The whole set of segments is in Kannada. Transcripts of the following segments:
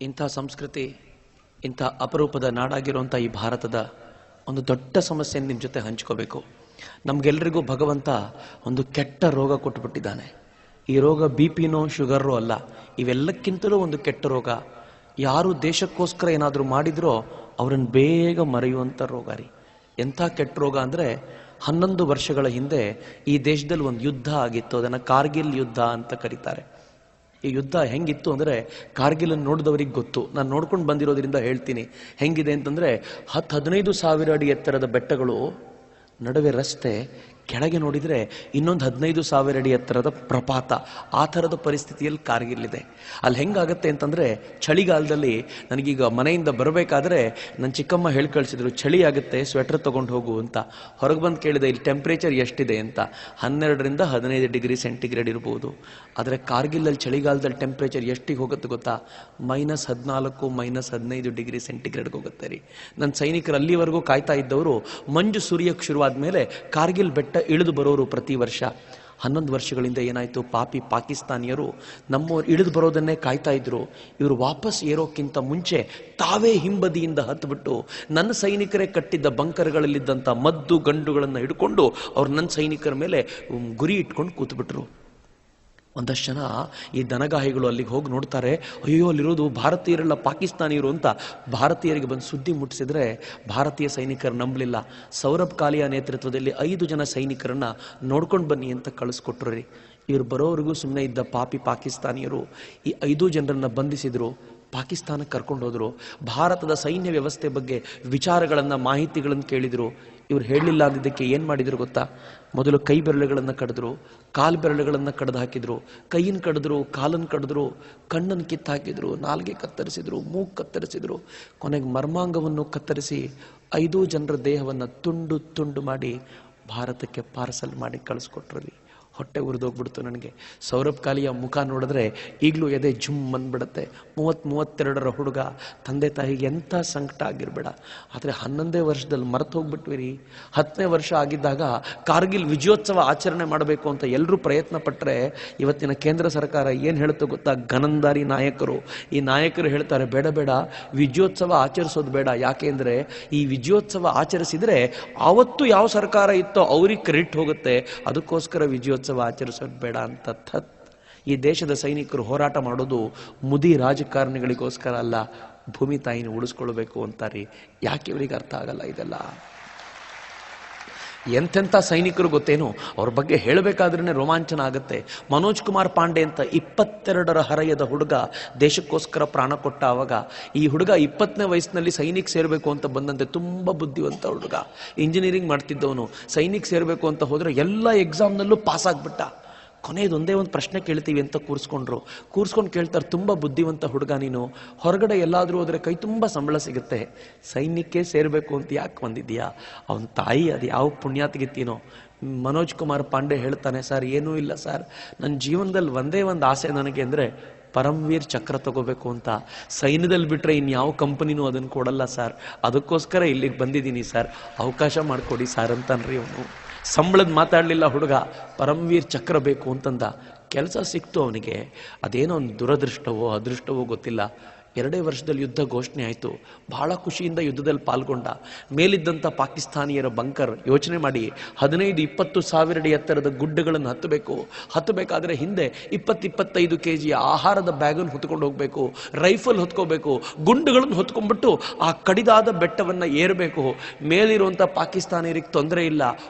ಇಂಥ ಸಂಸ್ಕೃತಿ, ಇಂಥ ಅಪರೂಪದ ನಾಡಾಗಿರುವಂಥ ಈ ಭಾರತದ ಒಂದು ದೊಡ್ಡ ಸಮಸ್ಯೆಯನ್ನು ನಿಮ್ಮ ಜೊತೆ ಹಂಚ್ಕೋಬೇಕು. ನಮಗೆಲ್ಲರಿಗೂ ಭಗವಂತ ಒಂದು ಕೆಟ್ಟ ರೋಗ ಕೊಟ್ಟುಬಿಟ್ಟಿದ್ದಾನೆ. ಈ ರೋಗ ಬಿಪಿನೋ ಶುಗರೋ ಅಲ್ಲ, ಇವೆಲ್ಲಕ್ಕಿಂತಲೂ ಒಂದು ಕೆಟ್ಟ ರೋಗ. ಯಾರು ದೇಶಕ್ಕೋಸ್ಕರ ಏನಾದರೂ ಮಾಡಿದ್ರೋ ಅವರನ್ನು ಬೇಗ ಮರೆಯುವಂಥ ರೋಗ ರೀ. ಎಂಥ ಕೆಟ್ಟ ರೋಗ ಅಂದರೆ 11 ವರ್ಷಗಳ ಹಿಂದೆ ಈ ದೇಶದಲ್ಲಿ ಒಂದು ಯುದ್ಧ ಆಗಿತ್ತು. ಅದನ್ನು ಕಾರ್ಗಿಲ್ ಯುದ್ಧ ಅಂತ ಕರೀತಾರೆ. ಈ ಯುದ್ಧ ಹೆಂಗಿತ್ತು ಅಂದರೆ, ಕಾರ್ಗಿಲನ್ನು ನೋಡಿದವರಿಗೆ ಗೊತ್ತು. ನಾನು ನೋಡ್ಕೊಂಡು ಬಂದಿರೋದ್ರಿಂದ ಹೇಳ್ತೀನಿ ಹೆಂಗಿದೆ ಅಂತಂದರೆ, 10-15 ಸಾವಿರ ಅಡಿ ಎತ್ತರದ ಬೆಟ್ಟಗಳು, ನಡುವೆ ರಸ್ತೆ, ಕೆಳಗೆ ನೋಡಿದರೆ ಇನ್ನೊಂದು 15 ಸಾವಿರ ಅಡಿ ಎತ್ತರದ ಪ್ರಪಾತ. ಆ ಥರದ ಪರಿಸ್ಥಿತಿಯಲ್ಲಿ ಕಾರ್ಗಿಲ್ ಇದೆ. ಅಲ್ಲಿ ಹೆಂಗಾಗತ್ತೆ ಅಂತಂದರೆ, ಚಳಿಗಾಲದಲ್ಲಿ ನನಗೀಗ ಮನೆಯಿಂದ ಬರಬೇಕಾದ್ರೆ ನನ್ನ ಚಿಕ್ಕಮ್ಮ ಹೇಳಿ ಕಳಿಸಿದ್ರು, ಚಳಿ ಆಗುತ್ತೆ ಸ್ವೆಟರ್ ತೊಗೊಂಡು ಹೋಗು ಅಂತ. ಹೊರಗೆ ಬಂದು ಕೇಳಿದೆ, ಇಲ್ಲಿ ಟೆಂಪ್ರೇಚರ್ ಎಷ್ಟಿದೆ ಅಂತ. 12ರಿಂದ 15 ಡಿಗ್ರಿ ಸೆಂಟಿಗ್ರೇಡ್ ಇರ್ಬೋದು. ಆದರೆ ಕಾರ್ಗಿಲಲ್ಲಿ ಚಳಿಗಾಲದಲ್ಲಿ ಟೆಂಪ್ರೇಚರ್ ಎಷ್ಟಿಗೆ ಹೋಗುತ್ತೆ ಗೊತ್ತಾ? -14 -15 ಡಿಗ್ರಿ ಸೆಂಟಿಗ್ರೇಡ್ಗೆ ಹೋಗುತ್ತೆ ರೀ. ನನ್ನ ಸೈನಿಕರು ಅಲ್ಲಿವರೆಗೂ ಕಾಯ್ತಾ ಇದ್ದವರು ಮಂಜು ಸುರಿಯಕ್ಕೆ ಶುರುವಾದ ಮೇಲೆ ಕಾರ್ಗಿಲ್ ಬೆಟ್ಟ ಇಳಿದು ಬರೋರು ಪ್ರತಿ ವರ್ಷ. 11 ವರ್ಷಗಳಿಂದ ಏನಾಯಿತು, ಪಾಪಿ ಪಾಕಿಸ್ತಾನಿಯರು ನಮ್ಮವ್ರು ಇಳಿದು ಬರೋದನ್ನೇ ಕಾಯ್ತಾ ಇದ್ರು. ಇವರು ವಾಪಸ್ ಏರೋಕ್ಕಿಂತ ಮುಂಚೆ ತಾವೇ ಹಿಂಬದಿಯಿಂದ ಹತ್ಬಿಟ್ಟು ನನ್ನ ಸೈನಿಕರೇ ಕಟ್ಟಿದ್ದ ಬಂಕರ್ಗಳಲ್ಲಿದ್ದಂಥ ಮದ್ದು ಗಂಡುಗಳನ್ನು ಹಿಡ್ಕೊಂಡು ಅವ್ರು ನನ್ನ ಸೈನಿಕರ ಮೇಲೆ ಗುರಿ ಇಟ್ಕೊಂಡು ಕೂತ್ಬಿಟ್ರು. ಒಂದಷ್ಟು ಜನ ಈ ದನಗಾಹಿಗಳು ಅಲ್ಲಿಗೆ ಹೋಗಿ ನೋಡ್ತಾರೆ, ಅಯ್ಯೋ ಅಲ್ಲಿರೋದು ಭಾರತೀಯರೆಲ್ಲ ಪಾಕಿಸ್ತಾನಿಯರು ಅಂತ ಭಾರತೀಯರಿಗೆ ಬಂದು ಸುದ್ದಿ ಮುಟ್ಟಿಸಿದ್ರೆ ಭಾರತೀಯ ಸೈನಿಕರು ನಂಬಲಿಲ್ಲ. ಸೌರಭ್ ಕಾಲಿಯಾ ನೇತೃತ್ವದಲ್ಲಿ 5 ಜನ ಸೈನಿಕರನ್ನ ನೋಡ್ಕೊಂಡು ಬನ್ನಿ ಅಂತ ಕಳಿಸ್ಕೊಟ್ರು ರೀ. ಇವರು ಬರೋವರೆಗೂ ಸುಮ್ಮನೆ ಇದ್ದ ಪಾಪಿ ಪಾಕಿಸ್ತಾನಿಯರು ಈ 5 ಜನರನ್ನ ಬಂಧಿಸಿದ್ರು, ಪಾಕಿಸ್ತಾನಕ್ಕೆ ಕರ್ಕೊಂಡು ಹೋದ್ರು. ಭಾರತದ ಸೈನ್ಯ ವ್ಯವಸ್ಥೆ ಬಗ್ಗೆ ವಿಚಾರಗಳನ್ನು, ಮಾಹಿತಿಗಳನ್ನು ಕೇಳಿದರು. ಇವ್ರು ಹೇಳಲಿಲ್ಲ ಅಂದಿದ್ದಕ್ಕೆ ಏನು ಮಾಡಿದ್ರು ಗೊತ್ತಾ? ಮೊದಲು ಕೈ ಬೆರಳುಗಳನ್ನು ಕಡಿದ್ರು, ಕಾಲು ಬೆರಳುಗಳನ್ನು ಕಡ್ದು ಹಾಕಿದ್ರು, ಕೈಯನ್ನು ಕಡಿದ್ರು, ಕಾಲನ್ನು ಕಡಿದ್ರು, ಕಣ್ಣನ್ನು ಕಿತ್ತು ಹಾಕಿದ್ರು, ನಾಲ್ಗೆ ಕತ್ತರಿಸಿದ್ರು, ಮೂಗು ಕತ್ತರಿಸಿದ್ರು, ಕೊನೆಗೆ ಮರ್ಮಾಂಗವನ್ನು ಕತ್ತರಿಸಿ 5 ಜನರ ದೇಹವನ್ನು ತುಂಡು ತುಂಡು ಮಾಡಿ ಭಾರತಕ್ಕೆ ಪಾರ್ಸಲ್ ಮಾಡಿ ಕಳಿಸ್ಕೊಟ್ರಲ್ಲಿ. ಹೊಟ್ಟೆ ಉರಿದೋಗ್ಬಿಡ್ತು ನನಗೆ. ಸೌರಭ್ ಕಾಲಿಯ ಮುಖ ನೋಡಿದ್ರೆ ಈಗಲೂ ಎದೆ ಜುಮ್ ಬಂದ್ಬಿಡುತ್ತೆ. 30-32ರ ಹುಡುಗ, ತಂದೆ ತಾಯಿಗೆ ಎಂಥ ಸಂಕಟ ಆಗಿರಬೇಡ. ಆದರೆ 11ನೇ ವರ್ಷದಲ್ಲಿ ಮರೆತು ಹೋಗ್ಬಿಟ್ವಿ ರೀ. 10ನೇ ವರ್ಷ ಆಗಿದ್ದಾಗ ಕಾರ್ಗಿಲ್ ವಿಜಯೋತ್ಸವ ಆಚರಣೆ ಮಾಡಬೇಕು ಅಂತ ಎಲ್ಲರೂ ಪ್ರಯತ್ನ ಪಟ್ಟರೆ ಇವತ್ತಿನ ಕೇಂದ್ರ ಸರ್ಕಾರ ಏನು ಹೇಳುತ್ತೋ ಗೊತ್ತಾ? ಗನಂದಾರಿ ನಾಯಕರು, ಈ ನಾಯಕರು ಹೇಳ್ತಾರೆ, ಬೇಡ ಬೇಡ ವಿಜಯೋತ್ಸವ ಆಚರಿಸೋದು ಬೇಡ. ಯಾಕೆ ಅಂದರೆ ಈ ವಿಜಯೋತ್ಸವ ಆಚರಿಸಿದರೆ ಆವತ್ತು ಯಾವ ಸರ್ಕಾರ ಇತ್ತೋ ಅವ್ರಿಗೆ ಕ್ರೆಡಿಟ್ ಹೋಗುತ್ತೆ, ಅದಕ್ಕೋಸ್ಕರ ವಿಜಯೋತ್ಸವ ಆಚರಿಸೋದು ಬೇಡ ಅಂತ. ಈ ದೇಶದ ಸೈನಿಕರು ಹೋರಾಟ ಮಾಡೋದು ಮುದಿ ರಾಜಕಾರಣಿಗಳಿಗೋಸ್ಕರ ಅಲ್ಲ, ಭೂಮಿ ತಾಯಿನ ಉಳಿಸ್ಕೊಳ್ಬೇಕು ಅಂತಾರೆ. ಯಾಕೆ ಇವರಿಗೆ ಅರ್ಥ ಆಗಲ್ಲ ಇದೆಲ್ಲ? ಎಂತೆಂಥ ಸೈನಿಕರು ಗೊತ್ತೇನು? ಅವ್ರ ಬಗ್ಗೆ ಹೇಳಬೇಕಾದ್ರೇ ರೋಮಾಂಚನ ಆಗುತ್ತೆ. ಮನೋಜ್ ಕುಮಾರ್ ಪಾಂಡೆ ಅಂತ 22ರ ಹರೆಯದ ಹುಡುಗ ದೇಶಕ್ಕೋಸ್ಕರ ಪ್ರಾಣ ಕೊಟ್ಟ. ಆವಾಗ ಈ ಹುಡುಗ 20ನೇ ವಯಸ್ಸಿನಲ್ಲಿ ಸೈನಿಕ್ ಸೇರಬೇಕು ಅಂತ ಬಂದಂತೆ, ತುಂಬ ಬುದ್ಧಿವಂತ ಹುಡುಗ, ಇಂಜಿನಿಯರಿಂಗ್ ಮಾಡ್ತಿದ್ದವನು. ಸೈನಿಕ್ ಸೇರಬೇಕು ಅಂತ ಹೋದರೆ ಎಲ್ಲ ಎಕ್ಸಾಮ್ನಲ್ಲೂ ಪಾಸ್ ಆಗಿಬಿಟ್ಟ. ಕೊನೆಯದೊಂದೇ ಒಂದು ಪ್ರಶ್ನೆ ಕೇಳ್ತೀವಿ ಅಂತ ಕೂರಿಸ್ಕೊಂಡು ಕೇಳ್ತಾರೆ, ತುಂಬ ಬುದ್ಧಿವಂತ ಹುಡುಗ ನೀನು, ಹೊರಗಡೆ ಎಲ್ಲಾದರೂ ಹೋದರೆ ಕೈ ತುಂಬ ಸಂಬಳ ಸಿಗುತ್ತೆ, ಸೈನ್ಯಕ್ಕೆ ಸೇರಬೇಕು ಅಂತ ಯಾಕೆ ಬಂದಿದ್ದೀಯಾ? ಅವನ ತಾಯಿ ಅದು ಯಾವ ಪುಣ್ಯಾತ್ಗಿತ್ತೀನೋ. ಮನೋಜ್ ಕುಮಾರ್ ಪಾಂಡೆ ಹೇಳ್ತಾನೆ, ಸರ್ ಏನೂ ಇಲ್ಲ ಸರ್, ನನ್ನ ಜೀವನದಲ್ಲಿ ಒಂದೇ ಒಂದು ಆಸೆ ನನಗೆ ಅಂದರೆ ಪರಮ್ವೀರ್ ಚಕ್ರ ತಗೋಬೇಕು ಅಂತ. ಸೈನ್ಯದಲ್ಲಿ ಬಿಟ್ಟರೆ ಇನ್ಯಾವ ಕಂಪನಿನೂ ಅದನ್ನು ಕೊಡಲ್ಲ ಸರ್, ಅದಕ್ಕೋಸ್ಕರ ಇಲ್ಲಿಗೆ ಬಂದಿದ್ದೀನಿ ಸರ್, ಅವಕಾಶ ಮಾಡಿಕೊಡಿ ಸರ್ ಅಂತನ್ರಿ ಅವನು. ಸಂಬಳದ ಮಾತಾಡಲಿಲ್ಲ ಹುಡುಗ, ಪರಮ್ವೀರ್ ಚಕ್ರ ಬೇಕು ಅಂತಂದ. ಕೆಲಸ ಸಿಕ್ತು ಅವನಿಗೆ. ಅದೇನೋ ಒಂದು ದುರದೃಷ್ಟವೋ ಅದೃಷ್ಟವೋ ಗೊತ್ತಿಲ್ಲ. 2 ವರ್ಷದಲ್ಲಿ ಯುದ್ಧ ಘೋಷಣೆ ಆಯಿತು. ಬಹಳ ಖುಷಿಯಿಂದ ಯುದ್ಧದಲ್ಲಿ ಪಾಲ್ಗೊಂಡ. ಮೇಲಿದ್ದಂಥ ಪಾಕಿಸ್ತಾನಿಯರ ಬಂಕರ್, ಯೋಚನೆ ಮಾಡಿ, 15-20 ಸಾವಿರ ಅಡಿ ಎತ್ತರದ ಗುಡ್ಡಗಳನ್ನು ಹತ್ತಬೇಕಾದ್ರೆ ಹಿಂದೆ 20-25 kg ಆಹಾರದ ಬ್ಯಾಗನ್ನು ಹೊತ್ಕೊಂಡು ಹೋಗಬೇಕು, ರೈಫಲ್ ಹೊತ್ಕೋಬೇಕು, ಗುಂಡುಗಳನ್ನು ಹೊತ್ಕೊಂಡ್ಬಿಟ್ಟು ಆ ಕಡಿದಾದ ಬೆಟ್ಟವನ್ನು ಏರಬೇಕು. ಮೇಲಿರುವಂಥ ಪಾಕಿಸ್ತಾನಿಯರಿಗೆ ತೊಂದರೆ ಇಲ್ಲ,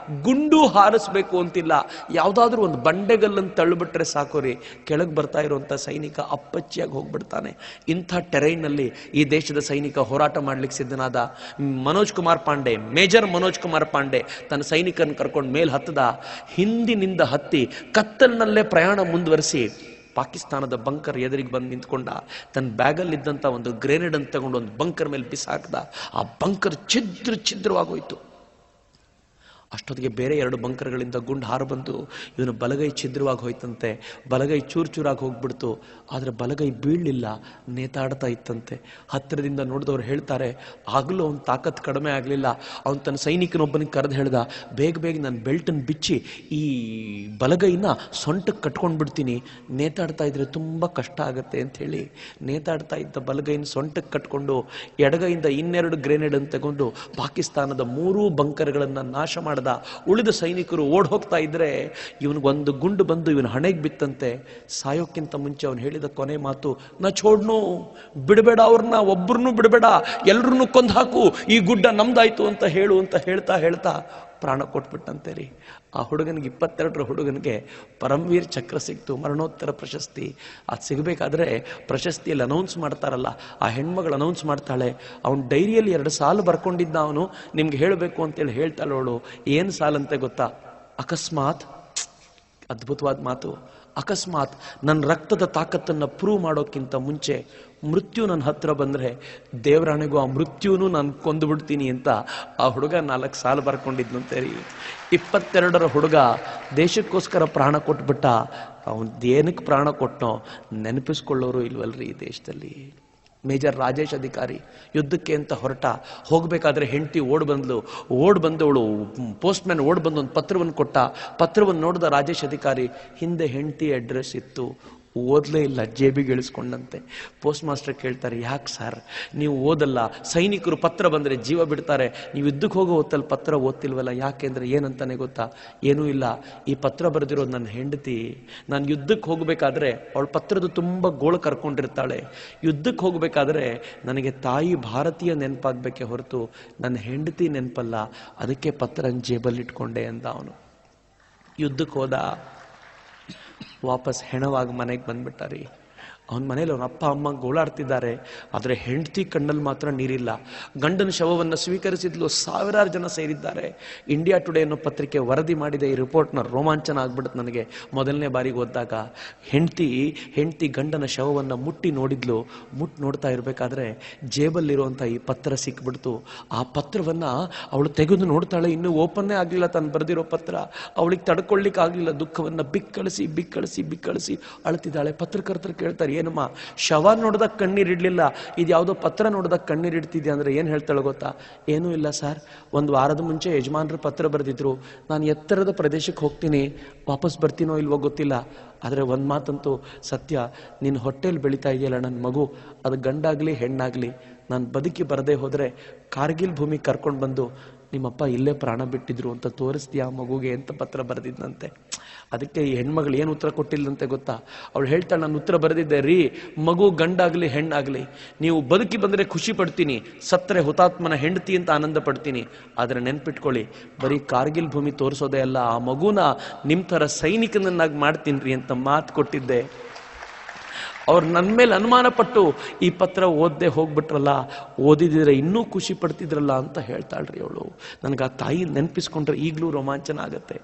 ಗುಂಡು ಹಾರಿಸ್ಬೇಕು ಅಂತಿಲ್ಲ, ಯಾವುದಾದ್ರೂ ಒಂದು ಬಂಡೆಗಲ್ಲನ್ನು ತಳ್ಳಿಬಿಟ್ರೆ ಸಾಕು ರೀ, ಕೆಳಗೆ ಬರ್ತಾ ಇರುವಂಥ ಸೈನಿಕ ಅಪ್ಪಚ್ಚಿಯಾಗಿ ಹೋಗ್ಬಿಡ್ತಾನೆ. ಇಂಥ ಟೆರೈನ್ನಲ್ಲಿ ಈ ದೇಶದ ಸೈನಿಕ ಹೋರಾಟ ಮಾಡ್ಲಿಕ್ಕೆ ಸಿದ್ಧನಾದ. ಮೇಜರ್ ಮನೋಜ್ ಕುಮಾರ್ ಪಾಂಡೆ ತನ್ನ ಸೈನಿಕರನ್ನು ಕರ್ಕೊಂಡು ಮೇಲೆ ಹತ್ತದ. ಹಿಂದಿನಿಂದ ಹತ್ತಿ ಕತ್ತಲಿನಲ್ಲೇ ಪ್ರಯಾಣ ಮುಂದುವರಿಸಿ ಪಾಕಿಸ್ತಾನದ ಬಂಕರ್ ಎದುರಿಗೆ ಬಂದು ನಿಂತ್ಕೊಂಡ. ತನ್ನ ಬ್ಯಾಗಲ್ಲಿದ್ದಂಥ ಒಂದು ಗ್ರೆನೇಡ್ ಅನ್ನು ತಗೊಂಡು ಒಂದು ಬಂಕರ್ ಮೇಲೆ ಬಿಸಾಕ್ದ. ಆ ಬಂಕರ್ ಛಿದ್ರವಾಗೋಯ್ತು. ಅಷ್ಟೊತ್ತಿಗೆ ಬೇರೆ 2 ಬಂಕರ್ಗಳಿಂದ ಗುಂಡು ಹಾರು ಬಂದು ಇವನು ಬಲಗೈ ಛಿದ್ರವಾಗಿ ಹೋಯ್ತಂತೆ, ಬಲಗೈ ಚೂರು ಚೂರಾಗಿ ಹೋಗ್ಬಿಡ್ತು. ಆದರೆ ಬಲಗೈ ಬೀಳಲಿಲ್ಲ, ನೇತಾಡ್ತಾ ಇತ್ತಂತೆ. ಹತ್ತಿರದಿಂದ ನೋಡಿದವ್ರು ಹೇಳ್ತಾರೆ, ಆಗಲೂ ಅವನ ತಾಕತ್ತು ಕಡಿಮೆ ಆಗಲಿಲ್ಲ. ಅವನು ತನ್ನ ಸೈನಿಕನೊಬ್ಬನಿಗೆ ಕರೆದು ಹೇಳ್ದ, ಬೇಗ ಬೇಗ ನನ್ನ ಬೆಲ್ಟನ್ನು ಬಿಚ್ಚಿ ಈ ಬಲಗೈನ ಸೊಂಟಕ್ಕೆ ಕಟ್ಕೊಂಡು ಬಿಡ್ತೀನಿ, ನೇತಾಡ್ತಾ ಇದ್ರೆ ತುಂಬ ಕಷ್ಟ ಆಗುತ್ತೆ ಅಂಥೇಳಿ ನೇತಾಡ್ತಾ ಇದ್ದ ಬಲಗೈನ ಸೊಂಟಕ್ಕೆ ಕಟ್ಕೊಂಡು ಎಡಗೈಯಿಂದ 2 ಗ್ರೆನೇಡನ್ನು ತಗೊಂಡು ಪಾಕಿಸ್ತಾನದ 3 ಬಂಕರ್ಗಳನ್ನು ನಾಶ ಮಾಡಿದ. ಉಳಿದ ಸೈನಿಕರು ಓಡ್ ಹೋಗ್ತಾ ಇದ್ರೆ ಇವನಿಗೊಂದು ಗುಂಡು ಬಂದು ಇವನ ಹಣೆಗೆ ಬಿತ್ತಂತೆ. ಸಾಯೋಕ್ಕಿಂತ ಮುಂಚೆ ಅವನು ಹೇಳಿದ ಕೊನೆ ಮಾತು, ನಾ ಛೋಡ್ನು, ಬಿಡಬೇಡ, ಅವ್ರನ್ನ ಒಬ್ಬರನ್ನು ಬಿಡಬೇಡ, ಎಲ್ರನ್ನೂ ಕೊಂದು ಹಾಕು, ಈ ಗುಡ್ಡ ನಮ್ದಾಯ್ತು ಅಂತ ಹೇಳು ಅಂತ ಹೇಳ್ತಾ ಪ್ರಾಣ ಕೊಟ್ಬಿಟ್ಟಂತೆ ರೀ. ಆ ಹುಡುಗನಿಗೆ 22ರ ಹುಡುಗನಿಗೆ ಪರಮವೀರ್ ಚಕ್ರ ಸಿಕ್ತು, ಮರಣೋತ್ತರ ಪ್ರಶಸ್ತಿ. ಅದು ಸಿಗಬೇಕಾದ್ರೆ ಪ್ರಶಸ್ತಿಯಲ್ಲಿ ಅನೌನ್ಸ್ ಮಾಡ್ತಾರಲ್ಲ, ಆ ಹೆಣ್ಮಗಳು ಅನೌನ್ಸ್ ಮಾಡ್ತಾಳೆ. ಅವನು ಡೈರಿಯಲ್ಲಿ 2 ಸಾಲು ಬರ್ಕೊಂಡಿದ್ದ, ಅವನು ನಿಮ್ಗೆ ಹೇಳಬೇಕು ಅಂತೇಳಿ ಹೇಳ್ತಾಳೆ ಅವಳು. ಏನು ಸಾಲಂತೆ ಗೊತ್ತಾ? ಅಕಸ್ಮಾತ್, ಅದ್ಭುತವಾದ ಮಾತು, ಅಕಸ್ಮಾತ್ ನನ್ನ ರಕ್ತದ ತಾಕತ್ತನ್ನು ಪ್ರೂವ್ ಮಾಡೋಕ್ಕಿಂತ ಮುಂಚೆ ಮೃತ್ಯು ನನ್ನ ಹತ್ರ ಬಂದರೆ ದೇವರಾಣೆಗೂ ಆ ಮೃತ್ಯುನೂ ನಾನು ಕೊಂದು ಬಿಡ್ತೀನಿ ಅಂತ ಆ ಹುಡುಗ 4 ಸಾಲು ಬರ್ಕೊಂಡಿದ್ನಂತೆ ರೀ. 22ರ ಹುಡುಗ ದೇಶಕ್ಕೋಸ್ಕರ ಪ್ರಾಣ ಕೊಟ್ಬಿಟ್ಟ. ಅವನು ಏನಕ್ಕೆ ಪ್ರಾಣ ಕೊಟ್ಟನೋ ನೆನಪಿಸ್ಕೊಳ್ಳೋರು ಇಲ್ವಲ್ರಿ ಈ ದೇಶದಲ್ಲಿ. ಮೇಜರ್ ರಾಜೇಶ್ ಅಧಿಕಾರಿ ಯುದ್ಧಕ್ಕೆ ಅಂತ ಹೊರಟ, ಹೋಗಬೇಕಾದ್ರೆ ಹೆಂಡತಿ ಓಡ್ ಬಂದವಳು ಪೋಸ್ಟ್ ಮ್ಯಾನ್ ಓಡ್ ಬಂದು ಒಂದು ಪತ್ರವನ್ನು ಕೊಟ್ಟ. ಪತ್ರವನ್ನು ನೋಡಿದ ರಾಜೇಶ್ ಅಧಿಕಾರಿ, ಹಿಂದೆ ಹೆಂಡತಿ ಅಡ್ರೆಸ್ ಇತ್ತು, ಓದಲೇ ಇಲ್ಲ, ಜೇಬಿಗೆ ಇಳಿಸ್ಕೊಂಡಂತೆ. ಪೋಸ್ಟ್ ಮಾಸ್ಟರ್ ಕೇಳ್ತಾರೆ, ಯಾಕೆ ಸರ್ ನೀವು ಓದಲ್ಲ? ಸೈನಿಕರು ಪತ್ರ ಬಂದರೆ ಜೀವ ಬಿಡ್ತಾರೆ, ನೀವು ಯುದ್ಧಕ್ಕೆ ಹೋಗೋ ಹೊತ್ತಲ್ಲಿ ಪತ್ರ ಓದ್ತಿಲ್ವಲ್ಲ, ಯಾಕೆ ಅಂದರೆ ಏನಂತಾನೆ ಗೊತ್ತಾ? ಏನೂ ಇಲ್ಲ, ಈ ಪತ್ರ ಬರೆದಿರೋದು ನನ್ನ ಹೆಂಡತಿ. ನಾನು ಯುದ್ಧಕ್ಕೆ ಹೋಗಬೇಕಾದ್ರೆ ಅವಳ ಪತ್ರದ ತುಂಬ ಗೋಳು ಕರ್ಕೊಂಡಿರ್ತಾಳೆ. ಯುದ್ಧಕ್ಕೆ ಹೋಗಬೇಕಾದ್ರೆ ನನಗೆ ತಾಯಿ ಭಾರತೀಯ ನೆನಪಾಗಬೇಕೆ ಹೊರತು ನನ್ನ ಹೆಂಡತಿ ನೆನಪಲ್ಲ, ಅದಕ್ಕೆ ಪತ್ರನ ಜೇಬಲ್ಲಿ ಇಟ್ಕೊಂಡೆ ಅಂದ ಅವನು. ಯುದ್ಧಕ್ಕೆ ಹೋದ, ವಾಪಸ್ ಹೆಣವಾಗಿ ಮನೆಗೆ ಬಂದ್ಬಿಟ್ಟಾರಿ. ಅವನ ಮನೇಲಿ ಅವನ ಅಪ್ಪ ಅಮ್ಮ ಗೋಳಾಡ್ತಿದ್ದಾರೆ, ಆದರೆ ಹೆಂಡತಿ ಕಣ್ಣಲ್ಲಿ ಮಾತ್ರ ನೀರಿಲ್ಲ. ಗಂಡನ ಶವವನ್ನು ಸ್ವೀಕರಿಸಿದ್ಲು 1000 ಜನ ಸೇರಿದ್ದಾರೆ. ಇಂಡಿಯಾ ಟುಡೇ ಅನ್ನೋ ಪತ್ರಿಕೆ ವರದಿ ಮಾಡಿದೆ. ಈ ರಿಪೋರ್ಟ್ನ ರೋಮಾಂಚನ ಆಗ್ಬಿಡುತ್ತೆ ನನಗೆ ಮೊದಲನೇ ಬಾರಿಗೆ ಓದಿದಾಗ. ಹೆಂಡತಿ ಗಂಡನ ಶವವನ್ನು ಮುಟ್ಟಿ ನೋಡಿದ್ಲು. ನೋಡ್ತಾ ಇರಬೇಕಾದ್ರೆ ಜೇಬಲ್ಲಿರುವಂಥ ಈ ಪತ್ರ ಸಿಕ್ಬಿಡ್ತು. ಆ ಪತ್ರವನ್ನು ಅವಳು ತೆಗೆದು ನೋಡ್ತಾಳೆ, ಇನ್ನೂ ಓಪನ್ನೇ ಆಗಲಿಲ್ಲ ತಾನು ಬರೆದಿರೋ ಪತ್ರ. ಅವಳಿಗೆ ತಡ್ಕೊಳ್ಳಿಕ್ಕೆ ಆಗಲಿಲ್ಲ, ದುಃಖವನ್ನು ಬಿಕ್ಕಳಿಸಿ ಅಳ್ತಿದ್ದಾಳೆ. ಪತ್ರಕರ್ತರು ಕೇಳ್ತಾರೆ, ಏನಮ್ಮ ಶವ ನೋಡಿದಾಗ ಕಣ್ಣೀರಿಡ್ಲಿಲ್ಲ, ಇದು ಯಾವುದೋ ಪತ್ರ ನೋಡಿದಾಗ ಕಣ್ಣೀರಿಡ್ತಿದ್ಯಾ ಅಂದರೆ ಏನು ಹೇಳ್ತಾಳೆ ಗೊತ್ತಾ? ಏನೂ ಇಲ್ಲ ಸರ್, 1 ವಾರದ ಮುಂಚೆ ಯಜಮಾನರು ಪತ್ರ ಬರೆದಿದ್ರು, ನಾನು ಎತ್ತರದ ಪ್ರದೇಶಕ್ಕೆ ಹೋಗ್ತೀನಿ, ವಾಪಸ್ ಬರ್ತೀನೋ ಇಲ್ವೋ ಗೊತ್ತಿಲ್ಲ, ಆದರೆ ಒಂದು ಮಾತಂತೂ ಸತ್ಯ, ನಿನ್ನ ಹೊಟ್ಟೆಲಿ ಬೆಳೀತಾ ಇದೆಯಲ್ಲ ನನ್ನ ಮಗು, ಅದು ಗಂಡಾಗಲಿ ಹೆಣ್ಣಾಗಲಿ, ನಾನು ಬದುಕಿ ಬರದೇ ಹೋದರೆ ಕಾರ್ಗಿಲ್ ಭೂಮಿ ಕರ್ಕೊಂಡು ಬಂದು ನಿಮ್ಮಪ್ಪ ಇಲ್ಲೇ ಪ್ರಾಣ ಬಿಟ್ಟಿದ್ರು ಅಂತ ತೋರಿಸ್ತೀಯ ಮಗುಗೆ ಅಂತ ಪತ್ರ ಬರೆದಿದ್ದಂತೆ. ಅದಕ್ಕೆ ಈ ಹೆಣ್ಮಗಳು ಏನು ಉತ್ತರ ಕೊಟ್ಟಿಲ್ಲಂತೆ ಗೊತ್ತಾ? ಅವಳು ಹೇಳ್ತಾಳೆ, ನಾನು ಉತ್ತರ ಬರೆದಿದ್ದೆ ರೀ, ಮಗು ಗಂಡಾಗಲಿ ಹೆಣ್ಣಾಗಲಿ ನೀವು ಬದುಕಿ ಬಂದರೆ ಖುಷಿ ಪಡ್ತೀನಿ, ಸತ್ತರೆ ಹುತಾತ್ಮನ ಹೆಂಡತಿ ಅಂತ ಆನಂದ ಪಡ್ತೀನಿ, ಆದರೆ ನೆನ್ಪಿಟ್ಕೊಳ್ಳಿ, ಬರೀ ಕಾರ್ಗಿಲ್ ಭೂಮಿ ತೋರಿಸೋದೇ ಅಲ್ಲ, ಆ ಮಗುನ ನಿಮ್ಮ ಥರ ಸೈನಿಕನನ್ನಾಗಿ ಮಾಡ್ತೀನಿ ರೀ ಅಂತ ಮಾತು ಕೊಟ್ಟಿದ್ದೆ. ಅವ್ರು ನನ್ನ ಮೇಲೆ ಅನುಮಾನ ಪಟ್ಟು ಈ ಪತ್ರ ಓದದೆ ಹೋಗ್ಬಿಟ್ರಲ್ಲ, ಓದಿದ್ರೆ ಇನ್ನೂ ಖುಷಿ ಪಡ್ತಿದ್ರಲ್ಲ ಅಂತ ಹೇಳ್ತಾಳ್ರಿ ಅವಳು. ನನಗೆ ಆ ತಾಯಿ ನೆನಪಿಸ್ಕೊಂಡ್ರೆ ಈಗಲೂ ರೋಮಾಂಚನ ಆಗತ್ತೆ.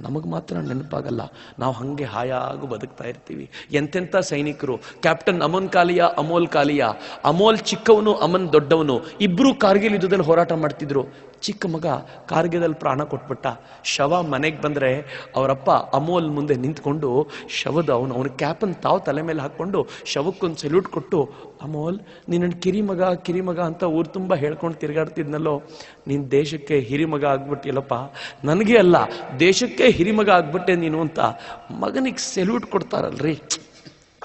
ನಮಗೆ ಮಾತ್ರ ನೆನಪಾಗಲ್ಲ, ನಾವು ಹಾಗೆ ಹಾಯಾಗಿ ಬದುಕ್ತಾ ಇರ್ತೀವಿ. ಎಂತೆಂಥ ಸೈನಿಕರು, ಕ್ಯಾಪ್ಟನ್ ಅಮನ್ ಕಾಲಿಯಾ, ಅಮೋಲ್ ಕಾಲಿಯಾ, ಅಮೋಲ್ ಚಿಕ್ಕವನು, ಅಮನ್ ದೊಡ್ಡವನು, ಇಬ್ಬರು ಕಾರ್ಗಿಲ್ ಯುದ್ಧದಲ್ಲಿ ಹೋರಾಟ ಮಾಡ್ತಿದ್ರು. ಚಿಕ್ಕ ಮಗ ಕಾರ್ಗಿಲದಲ್ಲಿ ಪ್ರಾಣ ಕೊಟ್ಬಿಟ್ಟ. ಶವ ಮನೆಗೆ ಬಂದರೆ ಅವರಪ್ಪ ಅಮೋಲ್ ಮುಂದೆ ನಿಂತ್ಕೊಂಡು ಶವದ ಅವನ ಕ್ಯಾಪನ್ನು ತಾವು ತಲೆ ಮೇಲೆ ಹಾಕ್ಕೊಂಡು ಶವಕ್ಕೊಂದು ಸೆಲ್ಯೂಟ್ ಕೊಟ್ಟು, ಅಮೋಲ್ ನೀನು ಕಿರಿಮಗ ಅಂತ ಊರು ತುಂಬ ಹೇಳ್ಕೊಂಡು ತಿರುಗಾಡ್ತಿದ್ನಲ್ಲೋ, ನೀನು ದೇಶಕ್ಕೆ ಹಿರಿಮಗ ಆಗ್ಬಿಟ್ಟಿಲ್ಲಪ್ಪ, ನನಗೆ ಅಲ್ಲ ದೇಶಕ್ಕೆ ಹಿರಿಮಗ ಆಗ್ಬಿಟ್ಟೆ ನೀನು ಅಂತ ಮಗನಿಗೆ ಸೆಲ್ಯೂಟ್ ಕೊಡ್ತಾರಲ್ರಿ.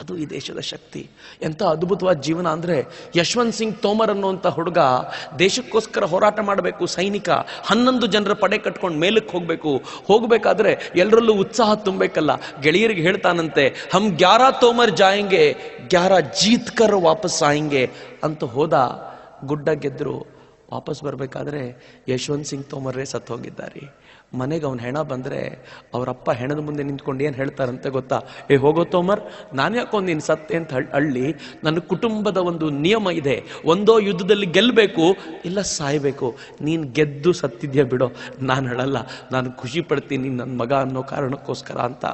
ಅದು ಈ ದೇಶದ ಶಕ್ತಿ. ಎಂಥ ಅದ್ಭುತವಾದ ಜೀವನ ಅಂದರೆ, ಯಶವಂತ್ ಸಿಂಗ್ ತೋಮರ್ ಅನ್ನುವಂಥ ಹುಡುಗ ದೇಶಕ್ಕೋಸ್ಕರ ಹೋರಾಟ ಮಾಡಬೇಕು, ಸೈನಿಕ, 11 ಜನರ ಪಡೆ ಕಟ್ಕೊಂಡು ಮೇಲಕ್ಕೆ ಹೋಗಬೇಕಾದ್ರೆ ಎಲ್ಲರಲ್ಲೂ ಉತ್ಸಾಹ ತುಂಬಬೇಕಲ್ಲ. ಗೆಳೆಯರಿಗೆ ಹೇಳ್ತಾನಂತೆ, ಹಮ್ 11 ತೋಮರ್ ಜಾಯಂಗೆ, 11 ಜೀತ್ ಕರ್ ವಾಪಸ್ ಆಯಂಗೆ ಅಂತ ಹೋದ. ಗುಡ್ಡ ಗೆದ್ರು. ವಾಪಸ್ ಬರಬೇಕಾದ್ರೆ ಯಶವಂತ್ ಸಿಂಗ್ ತೋಮರ್ರೇ ಸತ್ತು ಹೋಗಿದ್ದಾರೆ. ಮನೆಗೆ ಅವನ ಹೆಣ ಬಂದರೆ ಅವರಪ್ಪ ಹೆಣದ ಮುಂದೆ ನಿಂತ್ಕೊಂಡು ಏನು ಹೇಳ್ತಾರಂತೆ ಗೊತ್ತಾ? ಹೋಗೋ ತೋಮರ್, ನಾನು ಯಾಕೊಂದು ನೀನು ಸತ್ತೆ ಅಂತ ಹಳ್ಳಿ, ನನ್ನ ಕುಟುಂಬದ ಒಂದು ನಿಯಮ ಇದೆ, ಒಂದೋ ಯುದ್ಧದಲ್ಲಿ ಗೆಲ್ಲಬೇಕು ಇಲ್ಲ ಸಾಯಬೇಕು, ನೀನು ಗೆದ್ದು ಸತ್ತಿದ್ಯಾ ಬಿಡೋ, ನಾನು ಹೇಳಲ್ಲ, ನಾನು ಖುಷಿ ಪಡ್ತೀನಿ ನನ್ನ ಮಗ ಅನ್ನೋ ಕಾರಣಕ್ಕೋಸ್ಕರ ಅಂತ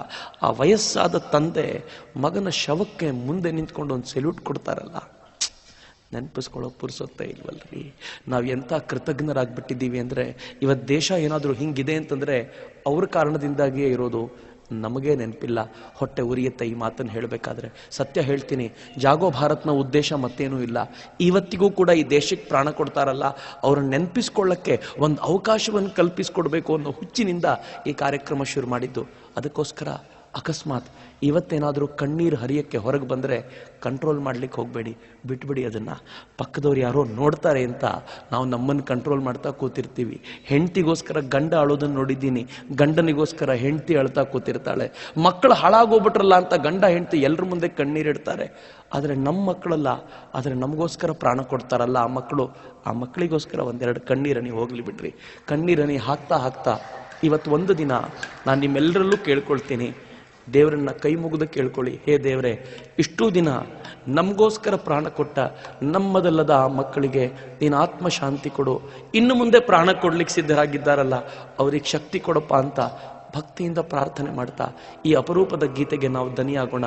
ಆ ವಯಸ್ಸಾದ ತಂದೆ ಮಗನ ಶವಕ್ಕೆ ಮುಂದೆ ನಿಂತ್ಕೊಂಡು ಒಂದು ಸೆಲ್ಯೂಟ್ ಕೊಡ್ತಾರಲ್ಲ. ನೆನಪಿಸ್ಕೊಳ್ಳೋ ಪುರ್ಸೊತ್ತೇ ಇಲ್ವಲ್ರಿ. ನಾವು ಎಂಥ ಕೃತಜ್ಞರಾಗ್ಬಿಟ್ಟಿದ್ದೀವಿ ಅಂದರೆ, ಇವತ್ತು ದೇಶ ಏನಾದರೂ ಹಿಂಗಿದೆ ಅಂತಂದರೆ ಅವ್ರ ಕಾರಣದಿಂದಾಗಿಯೇ ಇರೋದು. ನಮಗೆ ನೆನಪಿಲ್ಲ. ಹೊಟ್ಟೆ ಉರಿಯುತ್ತೆ ಈ ಮಾತನ್ನು ಹೇಳಬೇಕಾದ್ರೆ. ಸತ್ಯ ಹೇಳ್ತೀನಿ, ಜಾಗೋ ಭಾರತ್ನ ಉದ್ದೇಶ ಮತ್ತೇನೂ ಇಲ್ಲ. ಇವತ್ತಿಗೂ ಕೂಡ ಈ ದೇಶಕ್ಕೆ ಪ್ರಾಣ ಕೊಡ್ತಾರಲ್ಲ, ಅವ್ರನ್ನ ನೆನಪಿಸ್ಕೊಳ್ಳಕ್ಕೆ ಒಂದು ಅವಕಾಶವನ್ನು ಕಲ್ಪಿಸ್ಕೊಡ್ಬೇಕು ಅನ್ನೋ ಹುಚ್ಚಿನಿಂದ ಈ ಕಾರ್ಯಕ್ರಮ ಶುರು ಮಾಡಿದ್ದು. ಅದಕ್ಕೋಸ್ಕರ ಅಕಸ್ಮಾತ್ ಇವತ್ತೇನಾದರೂ ಕಣ್ಣೀರು ಹರಿಯಕ್ಕೆ ಹೊರಗೆ ಬಂದರೆ ಕಂಟ್ರೋಲ್ ಮಾಡ್ಲಿಕ್ಕೆ ಹೋಗಬೇಡಿ, ಬಿಟ್ಬಿಡಿ ಅದನ್ನು. ಪಕ್ಕದವ್ರು ಯಾರೋ ನೋಡ್ತಾರೆ ಅಂತ ನಾವು ನಮ್ಮನ್ನು ಕಂಟ್ರೋಲ್ ಮಾಡ್ತಾ ಕೂತಿರ್ತೀವಿ. ಹೆಂಡತಿಗೋಸ್ಕರ ಗಂಡ ಅಳೋದನ್ನು ನೋಡಿದ್ದೀನಿ, ಗಂಡನಿಗೋಸ್ಕರ ಹೆಂಡತಿ ಅಳ್ತಾ ಕೂತಿರ್ತಾಳೆ. ಮಕ್ಕಳು ಹಾಳಾಗೋಗ್ಬಿಟ್ರಲ್ಲ ಅಂತ ಗಂಡ ಹೆಂಡತಿ ಎಲ್ಲರ ಮುಂದೆ ಕಣ್ಣೀರಿಡ್ತಾರೆ. ಆದರೆ ನಮ್ಮ ಮಕ್ಕಳಲ್ಲ, ಆದರೆ ನಮಗೋಸ್ಕರ ಪ್ರಾಣ ಕೊಡ್ತಾರಲ್ಲ ಆ ಮಕ್ಕಳಿಗೋಸ್ಕರ ಒಂದೆರಡು ಕಣ್ಣೀರನಿ ಹೋಗ್ಲಿ ಬಿಡ್ರಿ. ಕಣ್ಣೀರನಿ ಹಾಕ್ತಾ ಹಾಕ್ತಾ ಇವತ್ತು ಒಂದು ದಿನ ನಾನು ನಿಮ್ಮೆಲ್ಲರಲ್ಲೂ ಕೇಳ್ಕೊಳ್ತೀನಿ, ದೇವರನ್ನ ಕೈ ಮುಗಿದು ಕೇಳ್ಕೊಳ್ಳಿ, ಹೇ ದೇವರೇ, ಇಷ್ಟೂ ದಿನ ನಮಗೋಸ್ಕರ ಪ್ರಾಣ ಕೊಟ್ಟ ನಮ್ಮದಲ್ಲದ ಆ ಮಕ್ಕಳಿಗೆ ನೀನು ಆತ್ಮಶಾಂತಿ ಕೊಡು. ಇನ್ನು ಮುಂದೆ ಪ್ರಾಣ ಕೊಡ್ಲಿಕ್ಕೆ ಸಿದ್ಧರಾಗಿದ್ದಾರಲ್ಲ ಅವ್ರಿಗೆ ಶಕ್ತಿ ಕೊಡಪ್ಪ ಅಂತ ಭಕ್ತಿಯಿಂದ ಪ್ರಾರ್ಥನೆ ಮಾಡ್ತಾ ಈ ಅಪರೂಪದ ಗೀತೆಗೆ ನಾವು ದನಿಯಾಗೋಣ.